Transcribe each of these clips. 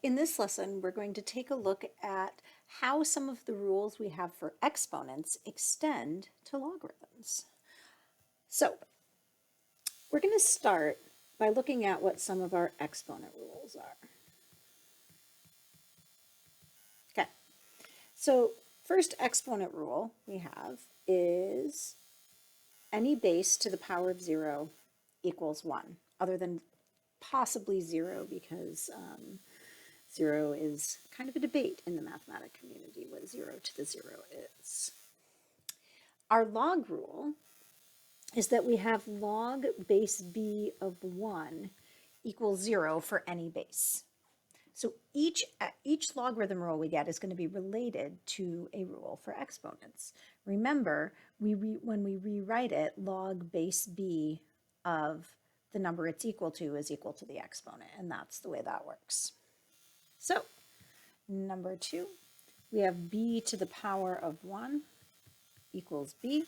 In this lesson, we're going to take a look at how some of the rules we have for exponents extend to logarithms. So we're going to start by looking at what some of our exponent rules are. Okay, so first exponent rule we have is any base to the power of 0 equals 1, other than possibly 0 because 0 is kind of a debate in the mathematics community what 0 to the 0 is. Our log rule is that we have log base b of 1 equals 0 for any base. So each logarithm rule we get is going to be related to a rule for exponents. Remember, when we rewrite it, log base b of the number it's equal to is equal to the exponent, and that's the way that works. So number 2, we have b to the power of 1 equals b.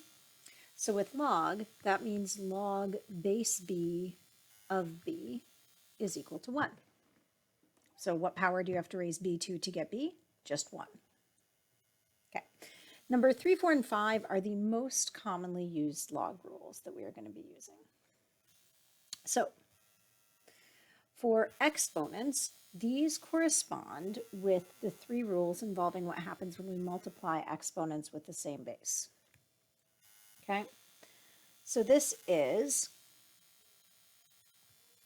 So with log, that means log base b of b is equal to 1. So what power do you have to raise b to get b? Just 1. Okay. Number 3, 4, and 5 are the most commonly used log rules that we are going to be using. So for exponents, these correspond with the 3 rules involving what happens when we multiply exponents with the same base. Okay, so this is,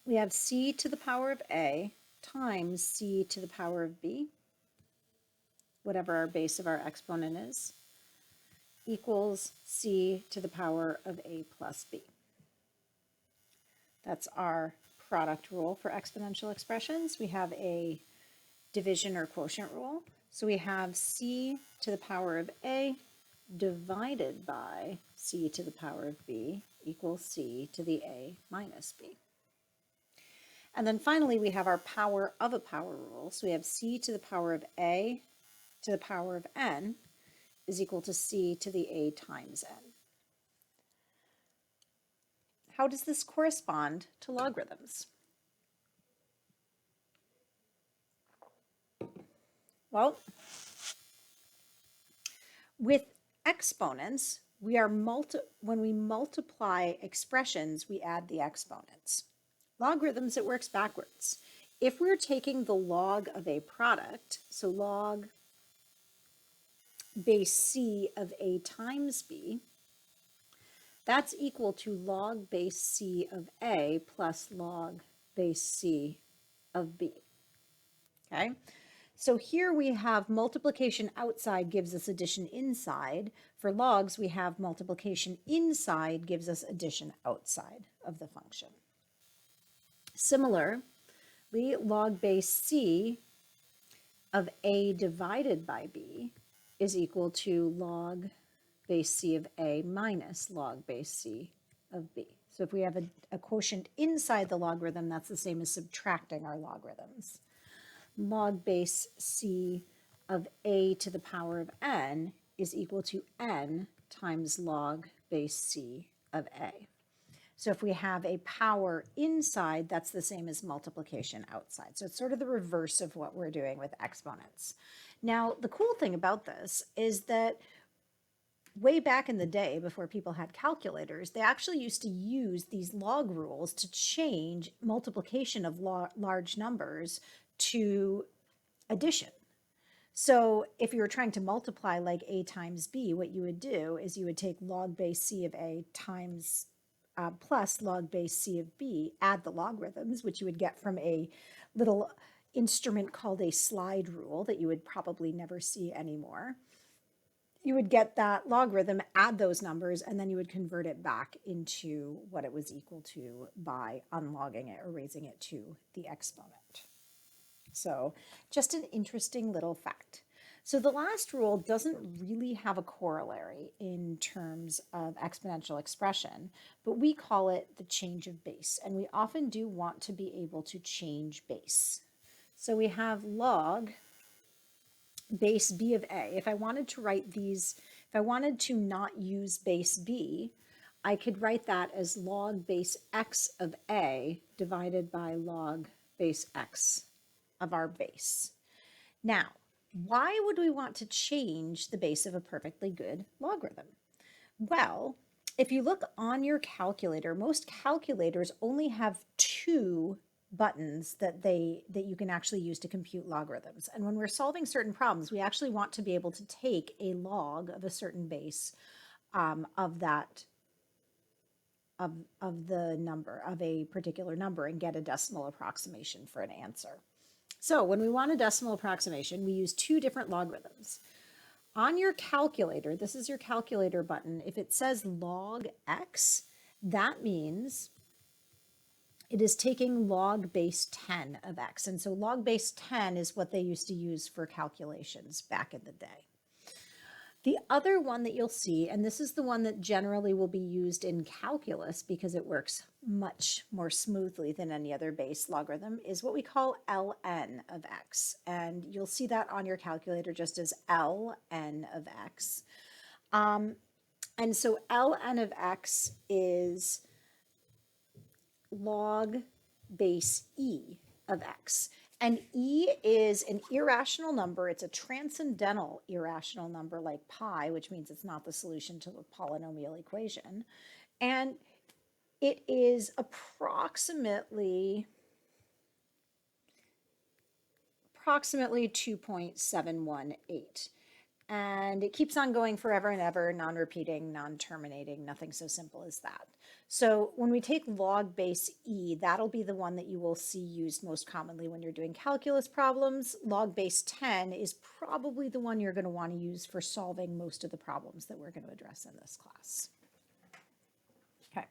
we have c to the power of a times c to the power of b, whatever our base of our exponent is, equals c to the power of a plus b. That's our product rule for exponential expressions. We have a division or quotient rule. So we have c to the power of a divided by c to the power of b equals c to the a minus b. And then finally, we have our power of a power rule. So we have c to the power of a to the power of n is equal to c to the a times n. How does this correspond to logarithms? Well, with exponents, when we multiply expressions, we add the exponents. Logarithms, it works backwards. If we're taking the log of a product, so log base c of a times b, that's equal to log base c of a plus log base c of b. Okay? So here we have multiplication outside gives us addition inside. For logs, we have multiplication inside gives us addition outside of the function. Similarly, log base c of a divided by b is equal to log base c of a minus log base c of b. So if we have a quotient inside the logarithm, that's the same as subtracting our logarithms. Log base c of a to the power of n is equal to n times log base c of a. So if we have a power inside, that's the same as multiplication outside. So it's sort of the reverse of what we're doing with exponents. Now, the cool thing about this is that way back in the day, before people had calculators, they actually used to use these log rules to change multiplication of large numbers to addition. So if you were trying to multiply like a times b, what you would do is you would take log base c of a times plus log base c of b, add the logarithms, which you would get from a little instrument called a slide rule that you would probably never see anymore. You would get that logarithm, add those numbers, and then you would convert it back into what it was equal to by unlogging it or raising it to the exponent. So just an interesting little fact. So the last rule doesn't really have a corollary in terms of exponential expression, but we call it the change of base, and we often do want to be able to change base. So we have log base b of a. If I wanted to write these, if I wanted to not use base b, I could write that as log base x of a divided by log base x of our base. Now, why would we want to change the base of a perfectly good logarithm? Well, if you look on your calculator, most calculators only have two buttons that you can actually use to compute logarithms. And when we're solving certain problems, we actually want to be able to take a log of a certain base of the number of a particular number and get a decimal approximation for an answer. So when we want a decimal approximation, we use two different logarithms. On your calculator, this is your calculator button. If it says log x, that means it is taking log base 10 of x. And so log base 10 is what they used to use for calculations back in the day. The other one that you'll see, and this is the one that generally will be used in calculus because it works much more smoothly than any other base logarithm, is what we call ln of x. And you'll see that on your calculator just as ln of x. And so ln of x is log base e of x. And e is an irrational number. It's a transcendental irrational number like pi, which means it's not the solution to the polynomial equation. And it is approximately 2.718. And it keeps on going forever and ever, non-repeating, non-terminating, nothing so simple as that. So when we take log base e, that'll be the one that you will see used most commonly when you're doing calculus problems. Log base 10 is probably the one you're going to want to use for solving most of the problems that we're going to address in this class. Okay.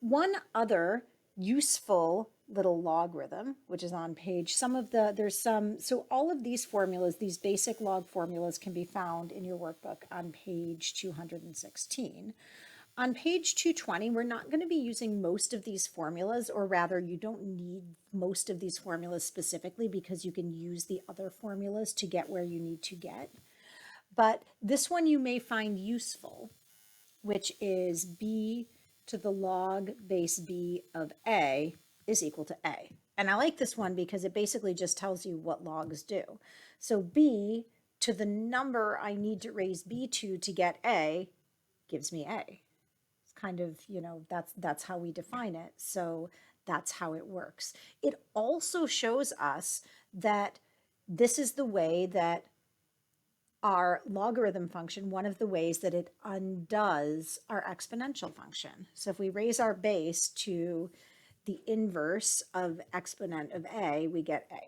One other useful little logarithm, which is on page, so all of these formulas, these basic log formulas can be found in your workbook on page 216. On page 220, we're not going to be using most of these formulas, or rather you don't need most of these formulas specifically because you can use the other formulas to get where you need to get. But this one you may find useful, which is b to the log base b of a is equal to a. And I like this one because it basically just tells you what logs do. So b to the number I need to raise b to get a gives me a. It's kind of, that's how we define it. So that's how it works. It also shows us that this is the way that our logarithm function, one of the ways that it undoes our exponential function. So if we raise our base to the inverse of exponent of a, we get a.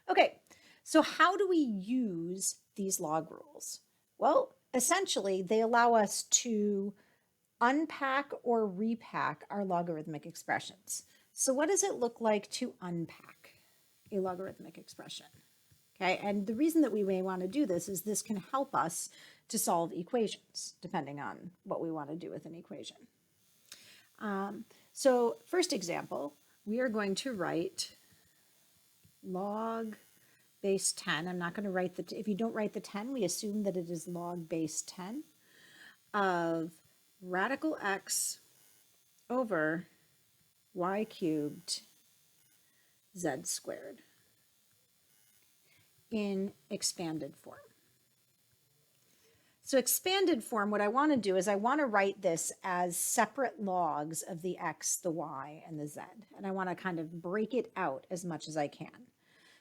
Okay, so how do we use these log rules? Well, essentially, they allow us to unpack or repack our logarithmic expressions. So what does it look like to unpack a logarithmic expression? Okay, and the reason that we may want to do this is this can help us to solve equations, depending on what we want to do with an equation. So first example, we are going to write log base 10. I'm not going to write if you don't write the 10, we assume that it is log base 10 of radical x over y cubed z squared in expanded form. So expanded form, what I want to do is I want to write this as separate logs of the x, the y, and the z. And I want to kind of break it out as much as I can.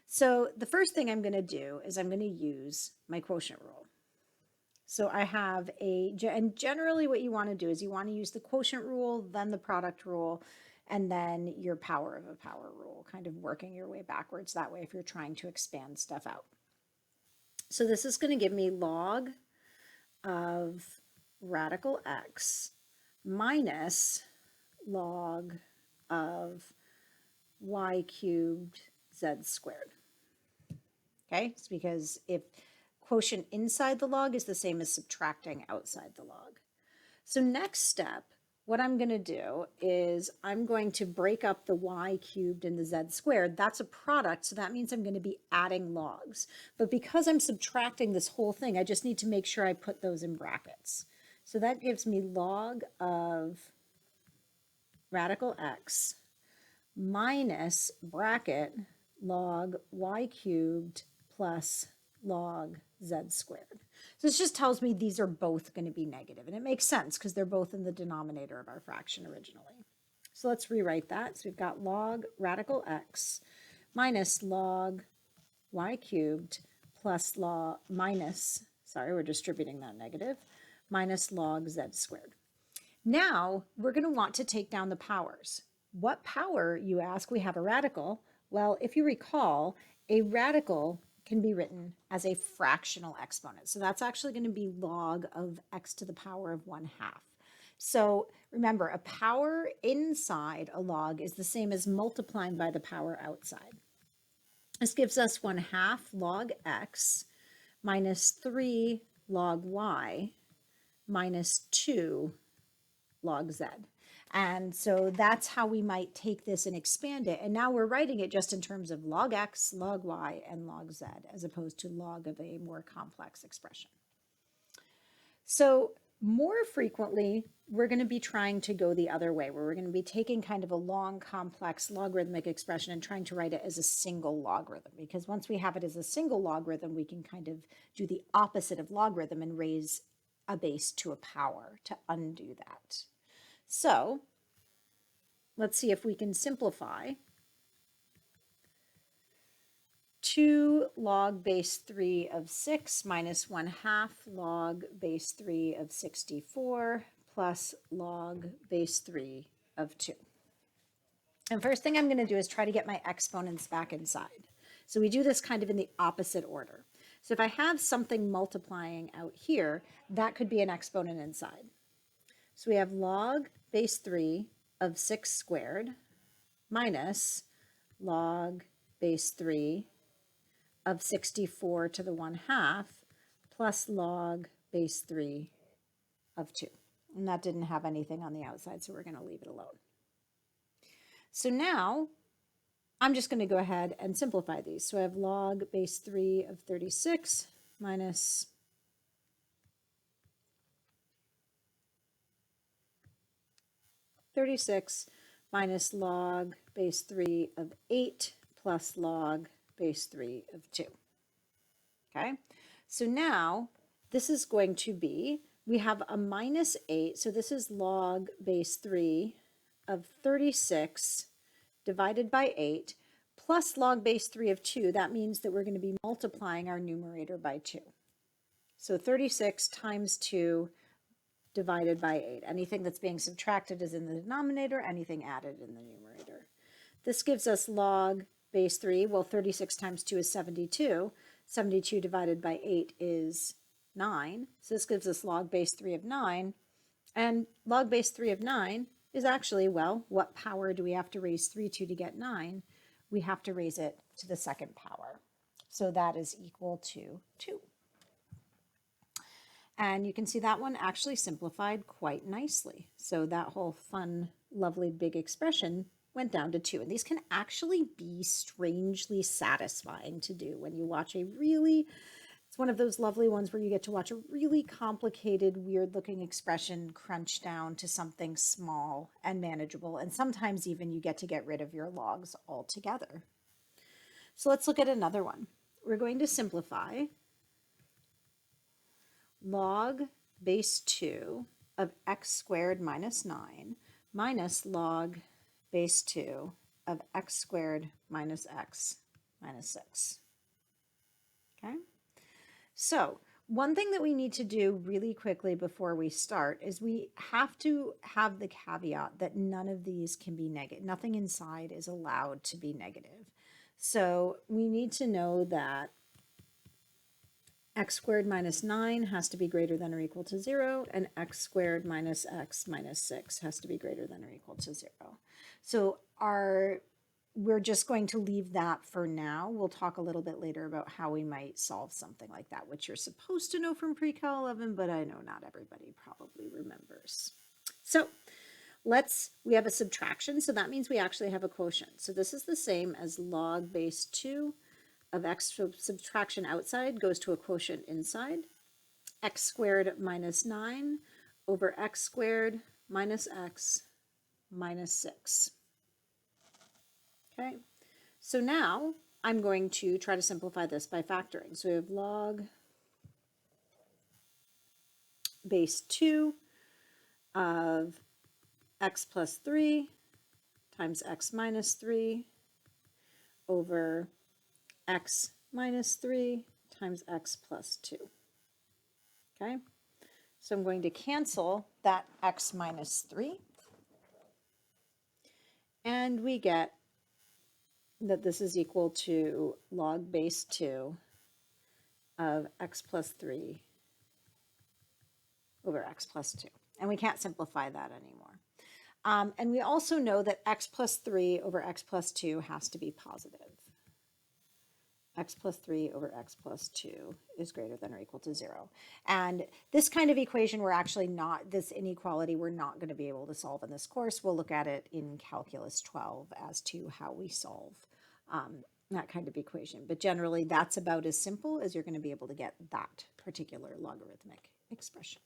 So the first thing I'm going to do is I'm going to use my quotient rule. So I have and generally what you want to do is you want to use the quotient rule, then the product rule, and then your power of a power rule, kind of working your way backwards that way if you're trying to expand stuff out. So this is going to give me log of radical x minus log of y cubed z squared. Okay, it's because if quotient inside the log is the same as subtracting outside the log. So next step, what I'm going to do is I'm going to break up the y cubed and the z squared. That's a product, so that means I'm going to be adding logs. But because I'm subtracting this whole thing, I just need to make sure I put those in brackets. So that gives me log of radical x minus bracket log y cubed plus log z squared. So this just tells me these are both going to be negative, and it makes sense because they're both in the denominator of our fraction originally. So let's rewrite that. So we've got log radical x minus log y cubed plus log minus, sorry, we're distributing that negative, minus log z squared. Now we're going to want to take down the powers. What power, you ask? We have a radical. Well, if you recall, a radical can be written as a fractional exponent. So that's actually going to be log of x to the power of 1/2. So remember, a power inside a log is the same as multiplying by the power outside. This gives us 1/2 log x minus 3 log y minus 2 log z. And so that's how we might take this and expand it. And now we're writing it just in terms of log x, log y, and log z, as opposed to log of a more complex expression. So more frequently, we're going to be trying to go the other way, where we're going to be taking kind of a long, complex logarithmic expression and trying to write it as a single logarithm. Because once we have it as a single logarithm, we can kind of do the opposite of logarithm and raise a base to a power to undo that. So let's see if we can simplify 2 log base 3 of 6 minus 1/2 log base 3 of 64 plus log base 3 of 2. And first thing I'm going to do is try to get my exponents back inside. So we do this kind of in the opposite order. So if I have something multiplying out here, that could be an exponent inside. So we have log base 3 of 6 squared minus log base 3 of 64 to the 1/2 plus log base 3 of 2. And that didn't have anything on the outside, so we're going to leave it alone. So now I'm just going to go ahead and simplify these. So I have log base 3 of 36 minus log base 3 of 8 plus log base 3 of 2. Okay, so now this is going to be, we have a minus 8, so this is log base 3 of 36 divided by 8 plus log base 3 of 2. That means that we're going to be multiplying our numerator by 2. So 36 times 2 divided by 8. Anything that's being subtracted is in the denominator, anything added in the numerator. This gives us log base 3. Well, 36 times 2 is 72. 72 divided by 8 is 9. So this gives us log base 3 of 9. And log base 3 of 9 is actually, well, what power do we have to raise 3 to get 9? We have to raise it to the second power. So that is equal to 2. And you can see that one actually simplified quite nicely. So that whole fun, lovely big expression went down to 2. And these can actually be strangely satisfying to do when you watch a really, it's one of those lovely ones where you get to watch a really complicated, weird looking expression crunch down to something small and manageable. And sometimes even you get to get rid of your logs altogether. So let's look at another one. We're going to simplify log base 2 of x squared minus 9 minus log base 2 of x squared minus x minus 6. Okay, so one thing that we need to do really quickly before we start is we have to have the caveat that none of these can be negative. Nothing inside is allowed to be negative. So we need to know that x squared minus 9 has to be greater than or equal to 0, and x squared minus x minus 6 has to be greater than or equal to 0. So we're just going to leave that for now. We'll talk a little bit later about how we might solve something like that, which you're supposed to know from pre-cal 11, but I know not everybody probably remembers. So we have a subtraction, so that means we actually have a quotient. So this is the same as log base 2 of x, so subtraction outside goes to a quotient inside. X squared minus 9 over x squared minus x minus 6. Okay, so now I'm going to try to simplify this by factoring. So we have log base 2 of x plus 3 times x minus 3 over x minus 3 times x plus 2. Okay, so I'm going to cancel that x minus 3, and we get that this is equal to log base 2 of x plus 3 over x plus 2. And we can't simplify that anymore. And we also know that x plus 3 over x plus 2 has to be positive. X plus 3 over x plus 2 is greater than or equal to 0. And this kind of equation, we're actually not, this inequality, we're not going to be able to solve in this course. We'll look at it in Calculus 12 as to how we solve that kind of equation. But generally, that's about as simple as you're going to be able to get that particular logarithmic expression.